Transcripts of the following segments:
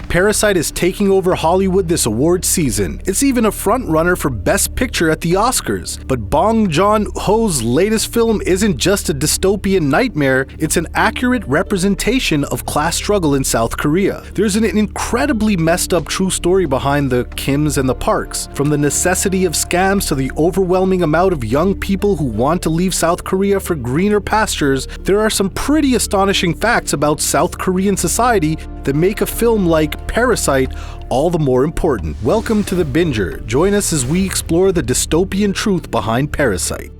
Parasite is taking over Hollywood this award season. It's even a front-runner for Best Picture at the Oscars. But Bong Joon-ho's latest film isn't just a dystopian nightmare, it's an accurate representation of class struggle in South Korea. There's an incredibly messed up true story behind the Kims and the Parks. From the necessity of scams to the overwhelming amount of young people who want to leave South Korea for greener pastures, there are some pretty astonishing facts about South Korean society that make a film like Parasite all the more important. Welcome to The Binger. Join us as we explore the dystopian truth behind Parasite.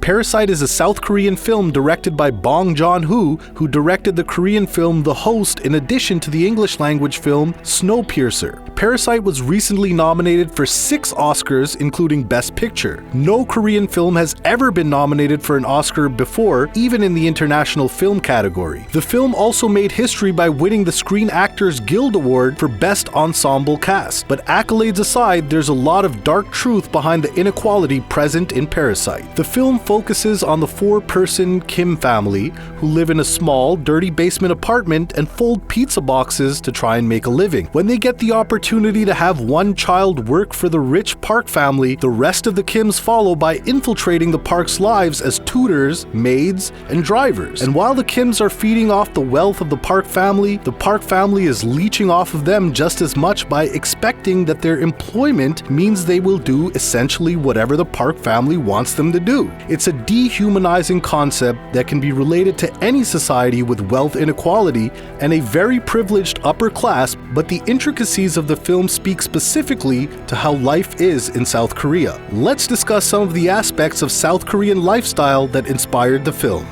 Parasite is a South Korean film directed by Bong Joon-ho, who directed the Korean film The Host in addition to the English-language film Snowpiercer. Parasite was recently nominated for 6 Oscars, including Best Picture. No Korean film has ever been nominated for an Oscar before, even in the international film category. The film also made history by winning the Screen Actors Guild Award for Best Ensemble Cast. But accolades aside, there's a lot of dark truth behind the inequality present in Parasite. The film focuses on the 4-person Kim family who live in a small, dirty basement apartment and fold pizza boxes to try and make a living. When they get the opportunity to have one child work for the rich Park family, the rest of the Kims follow by infiltrating the Park's lives as tutors, maids, and drivers. And while the Kims are feeding off the wealth of the Park family is leeching off of them just as much by expecting that their employment means they will do essentially whatever the Park family wants them to do. It's a dehumanizing concept that can be related to any society with wealth inequality and a very privileged upper class, but the intricacies of the film speak specifically to how life is in South Korea. Let's discuss some of the aspects of South Korean lifestyle that inspired the film.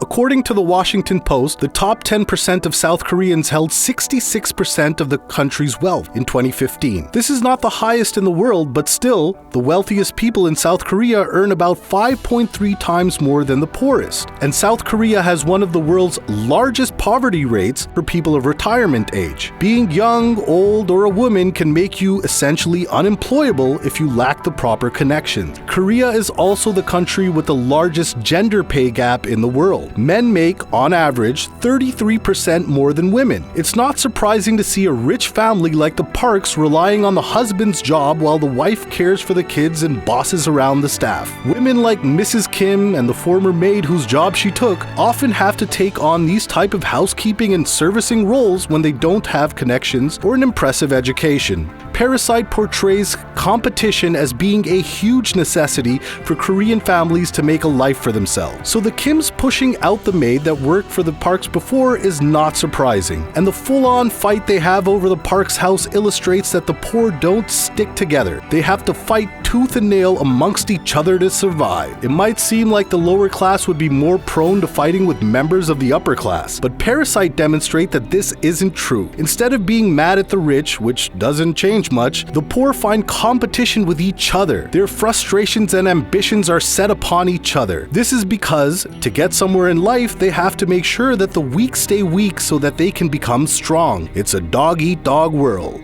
According to the Washington Post, the top 10% of South Koreans held 66% of the country's wealth in 2015. This is not the highest in the world, but still, the wealthiest people in South Korea earn about 5.3 times more than the poorest. And South Korea has one of the world's largest poverty rates for people of retirement age. Being young, old, or a woman can make you essentially unemployable if you lack the proper connections. Korea is also the country with the largest gender pay gap in the world. Men make, on average, 33% more than women. It's not surprising to see a rich family like the Parks relying on the husband's job while the wife cares for the kids and bosses around the staff. Women like Mrs. Kim and the former maid whose job she took often have to take on these type of housekeeping and servicing roles when they don't have connections or an impressive education. Parasite portrays competition as being a huge necessity for Korean families to make a life for themselves. So the Kims pushing out the maid that worked for the Parks before is not surprising. And the full-on fight they have over the Parks house illustrates that the poor don't stick together. They have to fight tooth and nail amongst each other to survive. It might seem like the lower class would be more prone to fighting with members of the upper class, but Parasite demonstrates that this isn't true. Instead of being mad at the rich, which doesn't change much, the poor find competition with each other. Their frustrations and ambitions are set upon each other. This is because, to get somewhere in life, they have to make sure that the weak stay weak so that they can become strong. It's a dog-eat-dog world.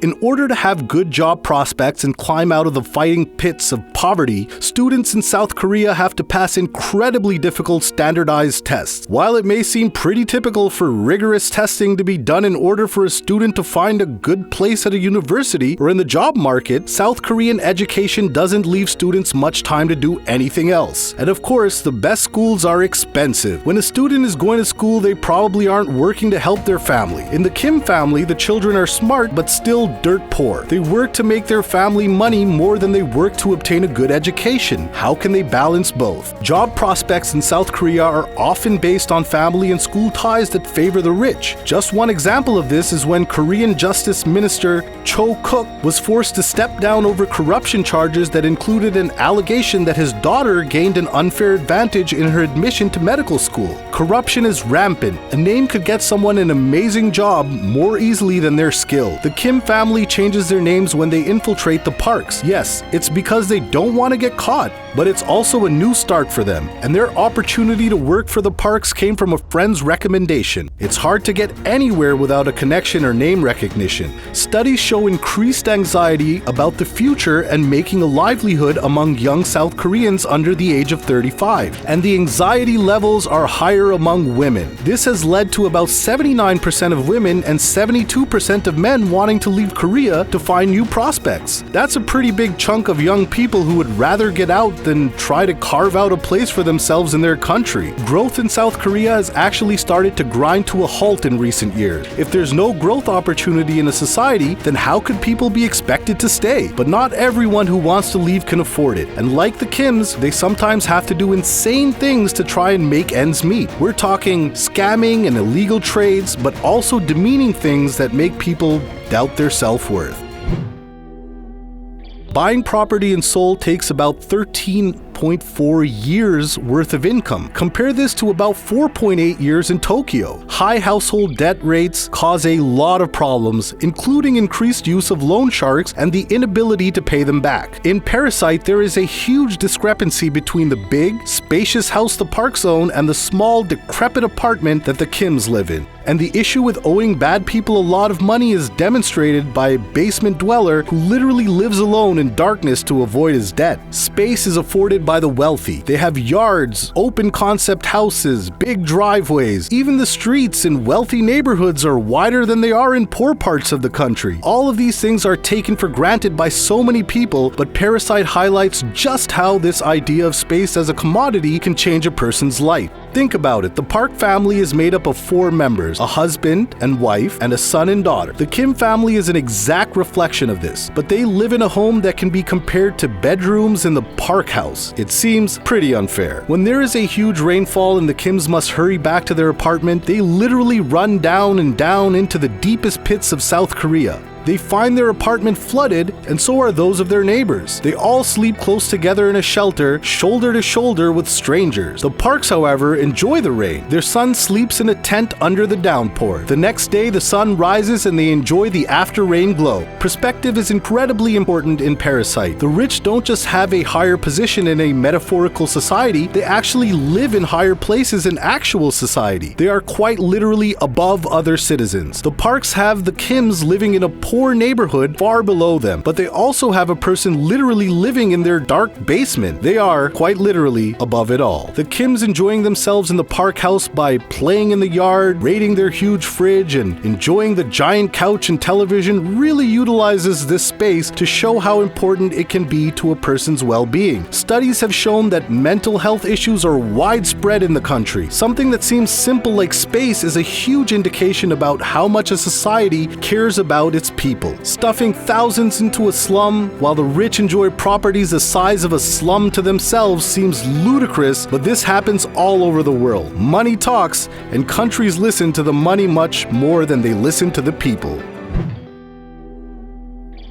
In order to have good job prospects and climb out of the fighting pits of poverty, students in South Korea have to pass incredibly difficult standardized tests. While it may seem pretty typical for rigorous testing to be done in order for a student to find a good place at a university or in the job market, South Korean education doesn't leave students much time to do anything else. And of course, the best schools are expensive. When a student is going to school, they probably aren't working to help their family. In the Kim family, the children are smart but still dirt poor. They work to make their family money more than they work to obtain a good education. How can they balance both? Job prospects in South Korea are often based on family and school ties that favor the rich. Just one example of this is when Korean Justice Minister Cho Kook was forced to step down over corruption charges that included an allegation that his daughter gained an unfair advantage in her admission to medical school. Corruption is rampant. A name could get someone an amazing job more easily than their skill. The Kim family changes their names when they infiltrate the parks. Yes, it's because they don't want to get caught, but it's also a new start for them, and their opportunity to work for the parks came from a friend's recommendation. It's hard to get anywhere without a connection or name recognition. Studies show increased anxiety about the future and making a livelihood among young South Koreans under the age of 35, and the anxiety levels are higher among women. This has led to about 79% of women and 72% of men wanting to leave Korea to find new prospects. That's a pretty big chunk of young people who would rather get out than try to carve out a place for themselves in their country. Growth in South Korea has actually started to grind to a halt in recent years. If there's no growth opportunity in a society, then how could people be expected to stay? But not everyone who wants to leave can afford it. And like the Kims, they sometimes have to do insane things to try and make ends meet. We're talking scamming and illegal trades, but also demeaning things that make people doubt their self-worth. Buying property in Seoul takes about 13.4 years worth of income. Compare this to about 4.8 years in Tokyo. High household debt rates cause a lot of problems, including increased use of loan sharks and the inability to pay them back. In Parasite, there is a huge discrepancy between the big, spacious house the parks own and the small, decrepit apartment that the Kims live in. And the issue with owing bad people a lot of money is demonstrated by a basement dweller who literally lives alone in darkness to avoid his debt. Space is afforded by the wealthy. They have yards, open concept houses, big driveways. Even the streets in wealthy neighborhoods are wider than they are in poor parts of the country. All of these things are taken for granted by so many people, but Parasite highlights just how this idea of space as a commodity can change a person's life. Think about it. The Park family is made up of 4 members, a husband and wife, and a son and daughter. The Kim family is an exact reflection of this, but they live in a home that can be compared to bedrooms in the Park house. It seems pretty unfair. When there is a huge rainfall and the Kims must hurry back to their apartment, they literally run down and down into the deepest pits of South Korea. They find their apartment flooded, and so are those of their neighbors. They all sleep close together in a shelter, shoulder to shoulder with strangers. The Parks, however, enjoy the rain. Their son sleeps in a tent under the downpour. The next day, the sun rises and they enjoy the after-rain glow. Perspective is incredibly important in Parasite. The rich don't just have a higher position in a metaphorical society, they actually live in higher places in actual society. They are quite literally above other citizens. The Parks have the Kims living in a poor neighborhood far below them, but they also have a person literally living in their dark basement. They are, quite literally, above it all. The Kims enjoying themselves in the Park house by playing in the yard, raiding their huge fridge, and enjoying the giant couch and television really utilizes this space to show how important it can be to a person's well-being. Studies have shown that mental health issues are widespread in the country. Something that seems simple like space is a huge indication about how much a society cares about its people. Stuffing thousands into a slum while the rich enjoy properties the size of a slum to themselves seems ludicrous, but this happens all over the world. Money talks, and countries listen to the money much more than they listen to the people.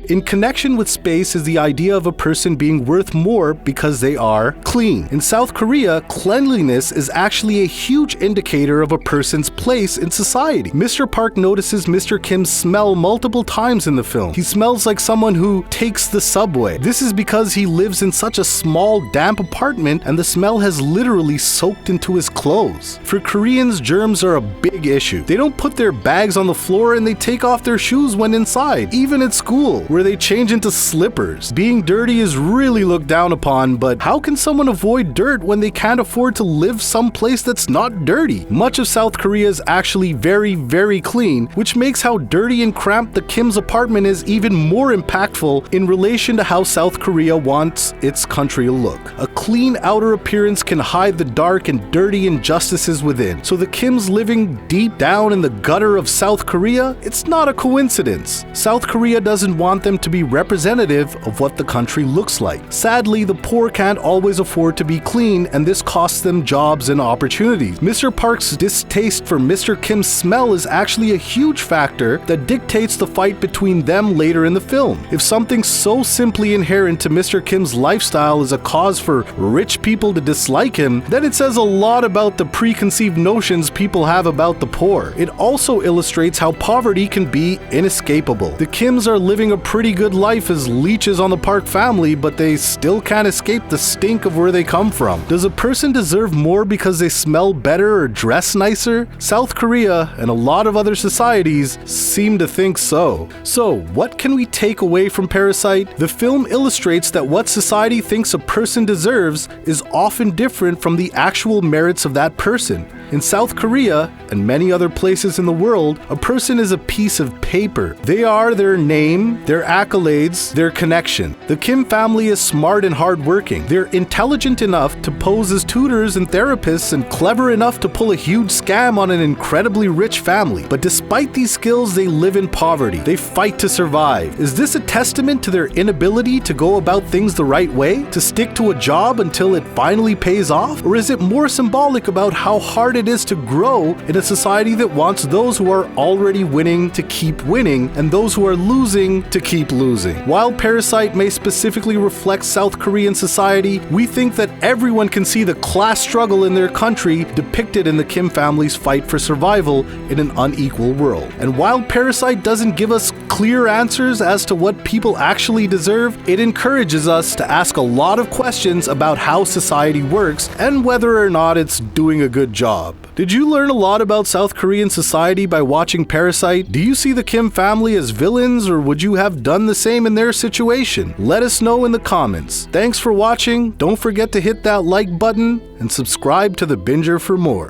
In connection with space is the idea of a person being worth more because they are clean. In South Korea, cleanliness is actually a huge indicator of a person's place in society. Mr. Park notices Mr. Kim's smell multiple times in the film. He smells like someone who takes the subway. This is because he lives in such a small, damp apartment and the smell has literally soaked into his clothes. For Koreans, germs are a big issue. They don't put their bags on the floor and they take off their shoes when inside, even at school, where they change into slippers. Being dirty is really looked down upon, but how can someone avoid dirt when they can't afford to live someplace that's not dirty? Much of South Korea is actually very, very clean, which makes how dirty and cramped the Kim's apartment is even more impactful in relation to how South Korea wants its country to look. A clean outer appearance can hide the dark and dirty injustices within. So the Kims living deep down in the gutter of South Korea, it's not a coincidence. South Korea doesn't want them them to be representative of what the country looks like. Sadly, the poor can't always afford to be clean, and this costs them jobs and opportunities. Mr. Park's distaste for Mr. Kim's smell is actually a huge factor that dictates the fight between them later in the film. If something so simply inherent to Mr. Kim's lifestyle is a cause for rich people to dislike him, then it says a lot about the preconceived notions people have about the poor. It also illustrates how poverty can be inescapable. The Kims are living a pretty good life as leeches on the Park family, but they still can't escape the stink of where they come from. Does a person deserve more because they smell better or dress nicer? South Korea and a lot of other societies seem to think so. So, what can we take away from Parasite? The film illustrates that what society thinks a person deserves is often different from the actual merits of that person. In South Korea and many other places in the world, a person is a piece of paper. They are their name, their accolades, their connection. The Kim family is smart and hardworking. They're intelligent enough to pose as tutors and therapists and clever enough to pull a huge scam on an incredibly rich family. But despite these skills, they live in poverty. They fight to survive. Is this a testament to their inability to go about things the right way? To stick to a job until it finally pays off? Or is it more symbolic about how hard it is to grow in a society that wants those who are already winning to keep winning and those who are losing to keep losing? While Parasite may specifically reflect South Korean society, we think that everyone can see the class struggle in their country depicted in the Kim family's fight for survival in an unequal world. And while Parasite doesn't give us clear answers as to what people actually deserve, it encourages us to ask a lot of questions about how society works and whether or not it's doing a good job. Did you learn a lot about South Korean society by watching Parasite? Do you see the Kim family as villains, or would you have done the same in their situation? Let us know in the comments. Thanks for watching. Don't forget to hit that like button and subscribe to The Binger for more.